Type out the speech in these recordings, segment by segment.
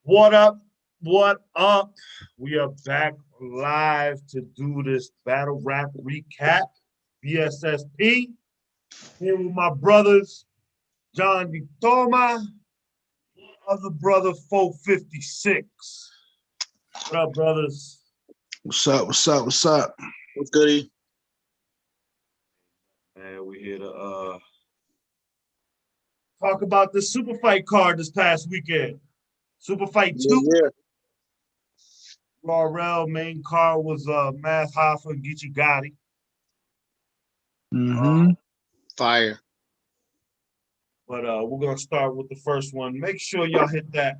What up? What up? We are back live to do this battle rap recap. Bssp. Here with my brothers, John Vitoma, other brother 456. What up, brothers? What's up? What's up? What's up? What's goody? Man, we're here to talk about the super fight card this past weekend. Super Fight 2. Yeah. RL main card was Math Hoffa and Geechee Gotti. Mm-hmm. Fire. But we're gonna start with the first one. Make sure y'all hit that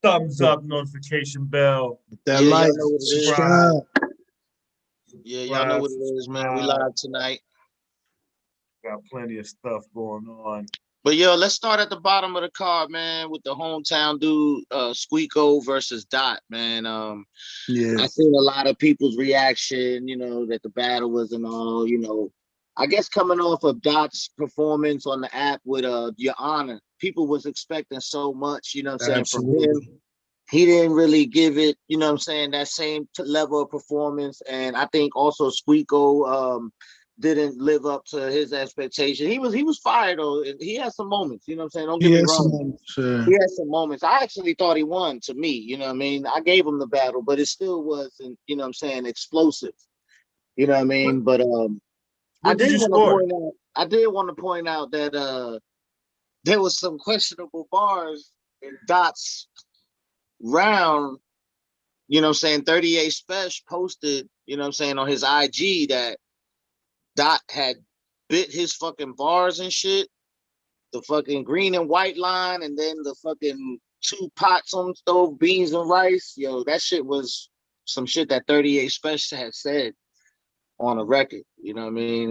thumbs up notification bell. That Yeah, light. y'all know what it is. Subscribe. Yeah, y'all know what it is, man. We live tonight. Got plenty of stuff going on. But yo, let's start at the bottom of the card, man, with the hometown dude, Squeako versus Dot, man. Yeah. I seen a lot of people's reaction, that the battle was and all, I guess coming off of Dot's performance on the app with Your Honor, people was expecting so much, from him. He didn't really give it, that same level of performance. And I think also Squeako didn't live up to his expectation. He was fired though. He had some moments, Don't get me wrong. He had some moments. I actually thought he won to me, I gave him the battle, but it still wasn't, explosive. But I did want to point out that there was some questionable bars in Dot's round, 38 Special posted, on his IG that Dot had bit his fucking bars and shit, the fucking green and white line, and then the fucking 2 pots on the stove, beans and rice. Yo, that shit was some shit that 38 Special had said on a record. It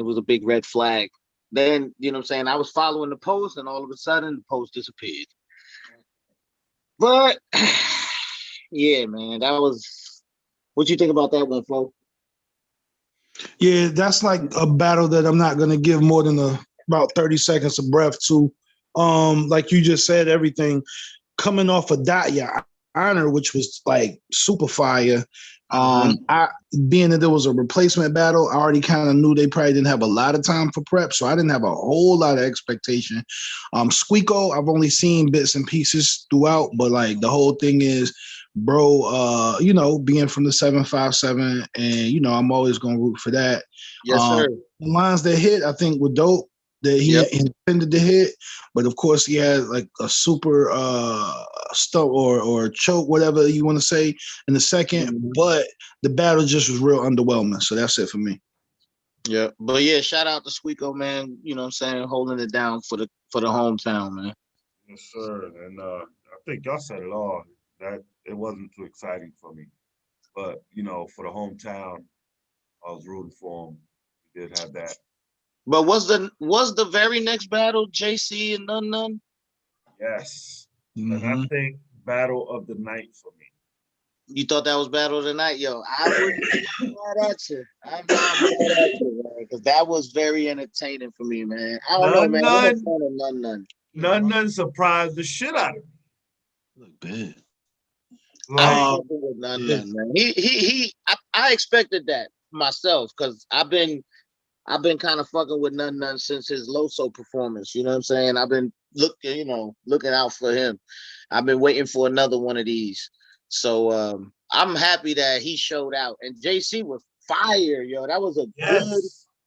was a big red flag. Then, I was following the post, and all of a sudden the post disappeared. But yeah, man, that was. What you think about that one, folks? Yeah, that's like a battle that I'm not gonna give more than about 30 seconds of breath to. Like you just said, everything coming off of Dot Your Honor, which was like super fire. I being that there was a replacement battle, I already kind of knew they probably didn't have a lot of time for prep, so I didn't have a whole lot of expectation. Squeako, I've only seen bits and pieces throughout, but like the whole thing is, bro, being from the 757, and I'm always gonna root for that. Yes, sir. The lines that hit, I think, were dope. That he intended to hit, but of course he had like a super stump or choke, whatever you want to say, in the second. But the battle just was real underwhelming. So that's it for me. Yeah, but yeah, shout out to Squeako, man. Holding it down for the hometown, man. Yes, sir. And I think y'all said it all. That it wasn't too exciting for me, but for the hometown, I was rooting for him. He did have that. But was the very next battle JC and None? Yes. And I think battle of the night for me. You thought that was battle of the night? Yo, I wouldn't be mad at you. I'm not mad at you, man, because that was very entertaining for me, man. I don't know, man. I'm a fan of None surprised the shit out of me. Look bad. None, man. I expected that myself because I've been kind of fucking with None since his Loso performance. You know what I'm saying? I've been looking out for him. I've been waiting for another one of these. So I'm happy that he showed out. And JC was fire, yo. That was a good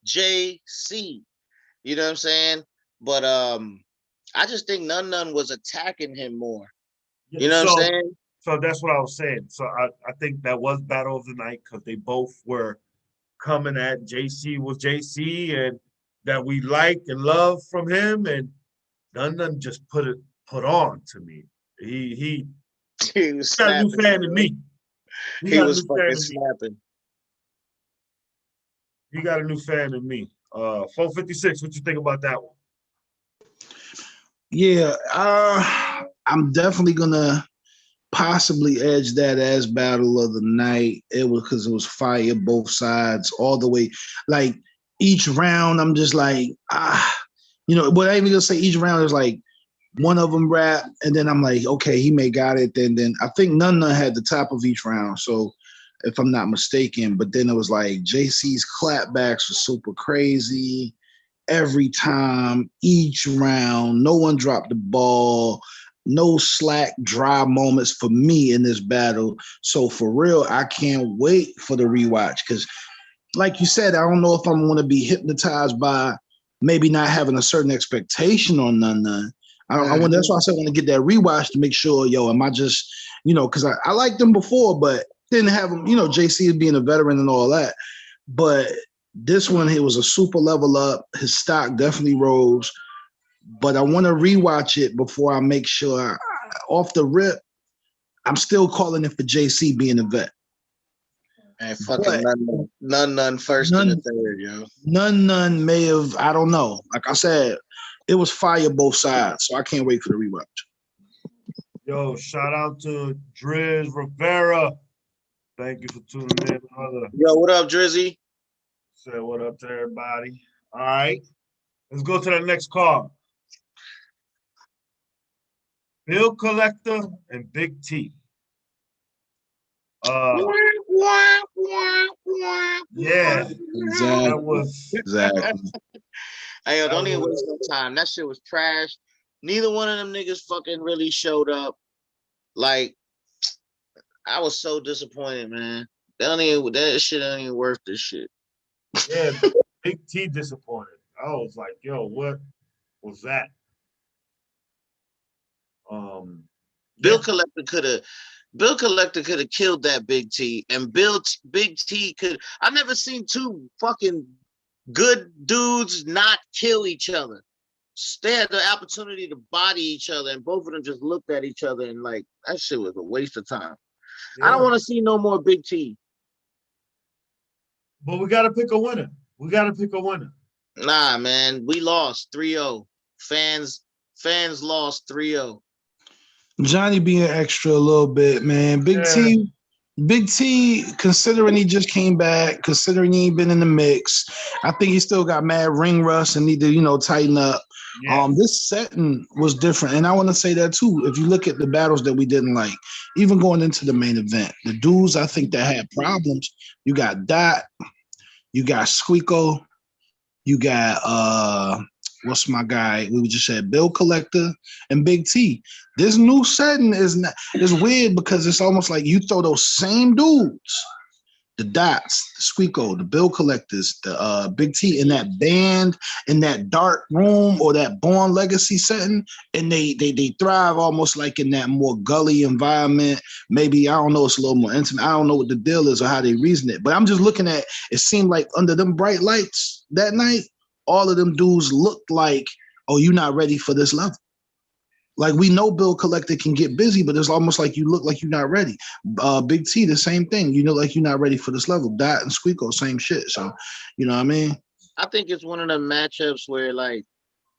JC. You know what I'm saying? But I just think None was attacking him more. You know what I'm saying? So that's what I was saying. So I think that was battle of the night because they both were coming at JC was JC and that we like and love from him, and None just put on to me. He was got a new fan in me. He was fucking snapping. He got a new fan in me. 456, what you think about that one? Yeah, I'm definitely gonna possibly edge that as battle of the night. It was because it was fire both sides all the way. Like each round, I'm just like, but I ain't even gonna say each round is like One of them rap, and then I'm like, okay, he may got it. Then I think None had the top of each round. So if I'm not mistaken, but then it was like JC's clapbacks were super crazy every time, each round. No one dropped the ball. No slack, dry moments for me in this battle. So for real, I can't wait for the rewatch because, like you said, I don't know if I'm going to be hypnotized by maybe not having a certain expectation on None. I want. That's why I said I want to get that rewatch to make sure, yo, am I just, because I liked them before, but didn't have them, JC being a veteran and all that. But this one, it was a super level up. His stock definitely rose. But I want to rewatch it before I make sure off the rip, I'm still calling it for JC being a vet. And fucking none first and the third, yo. None may have, I don't know. Like I said, it was fire both sides, so I can't wait for the rewatch. Yo, shout out to Driz Rivera. Thank you for tuning in, brother. Yo, what up, Drizzy? Say what up to everybody. All right, let's go to the next card. Bill Collector and Big T. Yeah, exactly. that was exactly. Hey, yo, don't even waste no time. That shit was trash. Neither one of them niggas fucking really showed up. Like, I was so disappointed, man. That shit ain't even worth this shit. Yeah, Big T disappointed. I was like, yo, what was that? Bill Collector could have killed that Big T, and Big T could. I've never seen two fucking good dudes not kill each other. They had the opportunity to body each other, and both of them just looked at each other and like that shit was a waste of time. Yeah. I don't want to see no more Big T. But we got to pick a winner. Nah, man, we lost 3-0. Fans lost 3-0. Johnny being extra a little bit, man. Big T, considering he just came back, considering he ain't been in the mix, I think he still got mad ring rust and need to, tighten up. Yeah. This setting was different, and I want to say that too. If you look at the battles that we didn't like, even going into the main event, the dudes I think that had problems, you got Dot, you got Squeako, you got what's my guy? We just said Bill Collector and Big T. This new setting is weird because it's almost like you throw those same dudes, the Dots, the Squeako, the Bill Collectors, the Big T in that band, in that dark room or that Born Legacy setting, and they thrive almost like in that more gully environment. Maybe, I don't know, it's a little more intimate. I don't know what the deal is or how they reason it, but I'm just looking at, it seemed like under them bright lights that night, all of them dudes looked like, oh, you're not ready for this level. Like, we know Bill Collector can get busy, but it's almost like you look like you're not ready. Big T, the same thing. You know, like you're not ready for this level. Dot and Squeako, same shit. So, you know what I mean? I think it's one of the matchups where, like,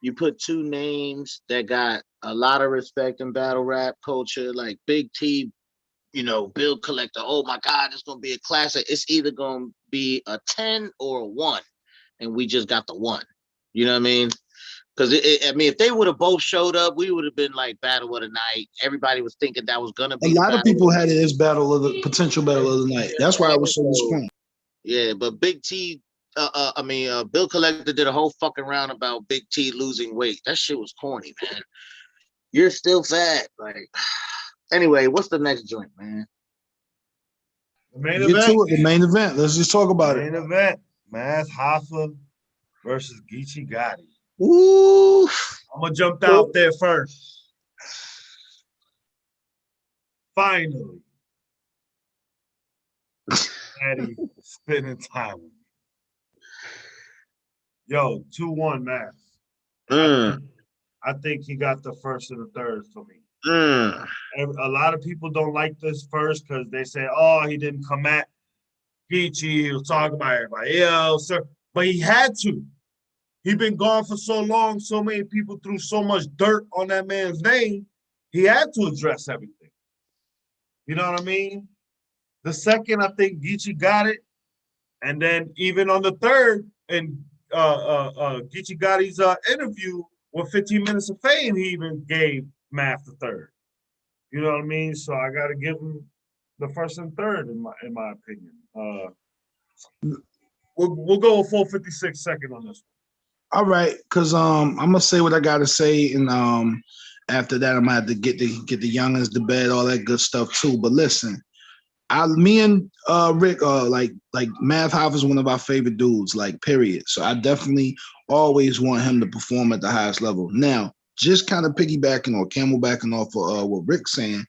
you put two names that got a lot of respect in battle rap culture, like Big T, Bill Collector. Oh, my God, it's going to be a classic. It's either going to be a 10 or a 1. And we just got the 1. You know what I mean? Because if they would have both showed up, we would have been like battle of the night. Everybody was thinking that was gonna be. A lot of people had it as potential battle of the night. That's why I was so disappointed. Yeah, but Big T, Bill Collector did a whole fucking round about Big T losing weight. That shit was corny, man. You're still fat. Like, anyway, what's the next joint, man? The main event. The main event. Let's just talk about it. Main event. Maz Hoffa versus Geechee Gotti. Ooh. I'm gonna jump out there first. Finally, Daddy spending time with me. Yo, 2-1 Maz. I think he got the first and the third for me. A lot of people don't like this first because they say, oh, he didn't come at Geechee. He was talking about everybody else. But he had to. He been gone for so long. So many people threw so much dirt on that man's name. He had to address everything. You know what I mean? The second, I think Geechee got it. And then even on the third, in Geechee Gotti's interview, with 15 minutes of fame, he even gave Math the third. You know what I mean? So I got to give him the first and third in my opinion. We'll go with 456 second on this. All right, because I'm gonna say what I gotta say, and after that I'm gonna have to get the youngins to bed, all that good stuff too. But listen, me and Rick like Math Hoffa is one of our favorite dudes, like period. So I definitely always want him to perform at the highest level. Now, just kind of piggybacking or camelbacking off of what Rick's saying.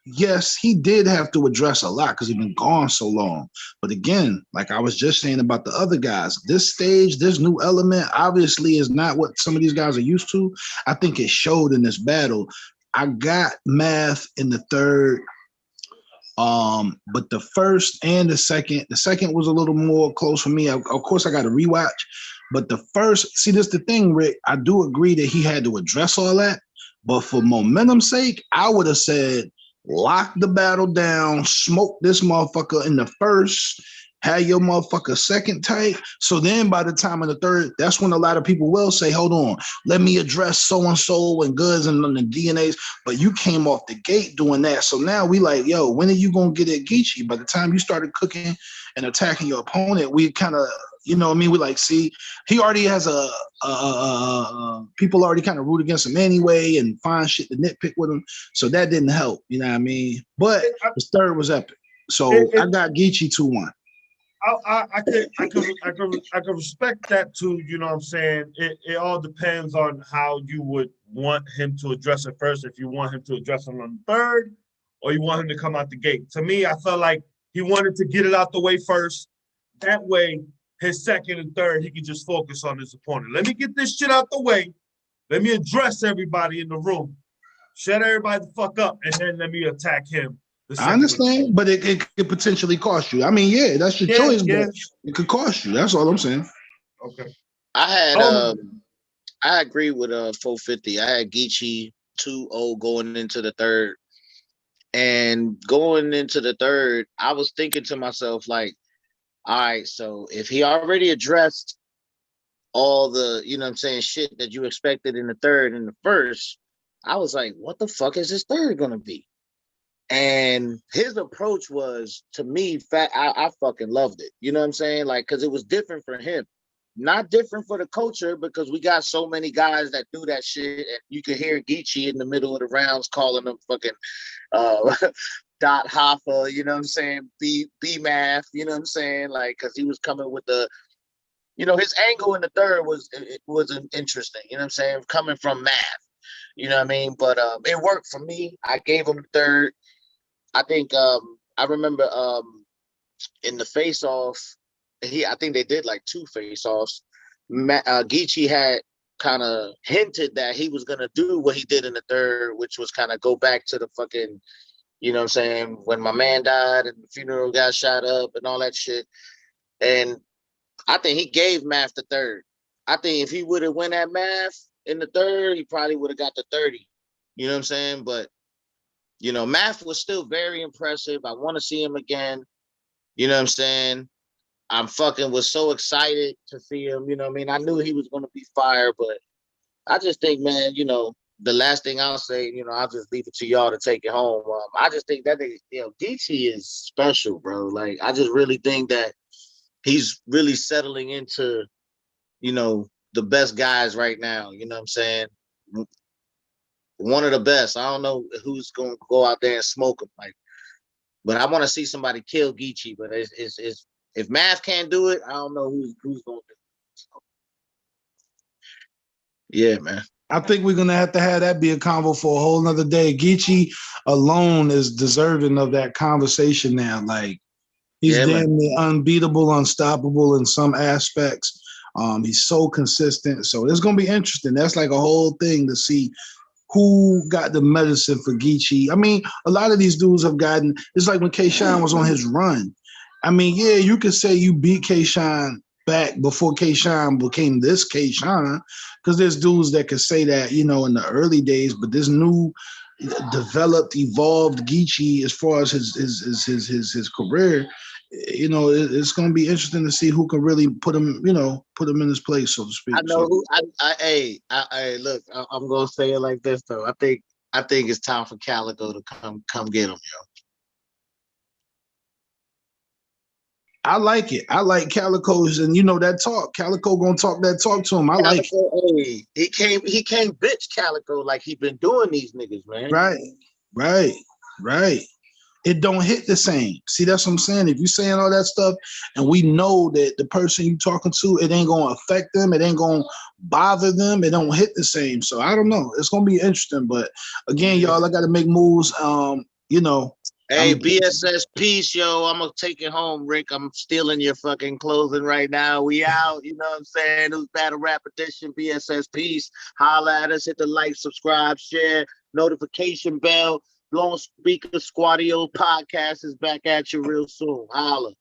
Yes, he did have to address a lot because he's been gone so long. But again, like I was just saying about the other guys, this stage, this new element obviously is not what some of these guys are used to. I think it showed in this battle. I got Math in the third. But the first and the second was a little more close for me. Of course, I got to rewatch. But the first, see, this the thing, Rick. I do agree that he had to address all that. But for momentum's sake, I would have said, lock the battle down, smoke this motherfucker in the first, have your motherfucker second tight. So then by the time in the third, that's when a lot of people will say, hold on, let me address so-and-so and goods and the DNAs. But you came off the gate doing that. So now we like, yo, when are you going to get at Geechee? By the time you started cooking and attacking your opponent, we kind of, you know what I mean? We like, see, he already has people already kind of root against him anyway and find shit to nitpick with him. So that didn't help, you know what I mean? But the third was epic. So I got Geechee 2-1. I could respect that too. You know what I'm saying? It all depends on how you would want him to address it first. If you want him to address it on the third, or you want him to come out the gate. To me, I felt like he wanted to get it out the way first. That way, his second and third, he can just focus on his opponent. Let me get this shit out the way. Let me address everybody in the room. Shut everybody the fuck up, and then let me attack him. I understand, but it could potentially cost you. I mean, yeah, that's your choice, but it could cost you. That's all I'm saying. Okay. I agree with 450. I had Geechee 2-0 going into the third. And going into the third, I was thinking to myself, like, all right, so if he already addressed all the, you know what I'm saying, shit that you expected in the third and the first, I was like, what the fuck is this third gonna be? And his approach was, to me, I fucking loved it. You know what I'm saying? Like, because it was different for him. Not different for the culture, because we got so many guys that do that shit. And you could hear Geechee in the middle of the rounds calling them fucking Dot Hoffa, you know what I'm saying? B Math, you know what I'm saying? Like, because he was coming with the, you know, his angle in the third was interesting, you know what I'm saying? Coming from Math, you know what I mean? But it worked for me. I gave him the third. I think I remember in the face-off, I think they did like 2 face-offs. Geechee had kind of hinted that he was gonna do what he did in the third, which was kind of go back to the fucking, you know what I'm saying, when my man died and the funeral got shot up and all that shit. And I think he gave Math the third. I think if he would have went at Math in the third, he probably would have got the 30. You know what I'm saying? But you know, Math was still very impressive. I want to see him again. You know what I'm saying? I'm fucking was so excited to see him. You know what I mean? I knew he was going to be fire, but I just think, man, you know, the last thing I'll say, you know, I'll just leave it to y'all to take it home. I just think that, you know, Geechee is special, bro. Like, I just really think that he's really settling into, you know, the best guys right now. You know what I'm saying? One of the best. I don't know who's going to go out there and smoke him, like, but I want to see somebody kill Geechee. But it's if Math can't do it, I don't know who's going to do it. So, yeah, man. I think we're gonna have that be a convo for a whole nother day. Geechee alone is deserving of that conversation now. Like, he's damn near unbeatable, unstoppable in some aspects. He's so consistent. So it's gonna be interesting. That's like a whole thing to see who got the medicine for Geechee. I mean, a lot of these dudes have gotten, it's like when K-Shine was on his run. I mean, yeah, you could say you beat K-Shine back before K-Shine became this K-Shine, because there's dudes that could say that, you know, in the early days, but this new developed, evolved Geechee as far as his career you know, it's going to be interesting to see who can really put him, you know, put him in his place, so to speak. I know who. Hey, look, I'm gonna say it like this though. I think it's time for Calico to come get him, yo. I like it. I like Calico's, and you know that talk. Calico gonna talk that talk to him. I like it. Calico, hey, he came bitch Calico like he been doing these niggas, man. Right, right, right. It don't hit the same. See, that's what I'm saying. If you saying all that stuff, and we know that the person you talking to, it ain't gonna affect them. It ain't gonna bother them. It don't hit the same. So I don't know. It's gonna be interesting. But again, y'all, I got to make moves. You know, Hey, BSS peace, yo. I'm gonna take it home, Rick. I'm stealing your fucking clothing right now. We out, you know what I'm saying? It was Battle Rap Edition, BSS peace. Holla at us, hit the like, subscribe, share, notification bell. Blown Speaker Squadio podcast is back at you real soon. Holla.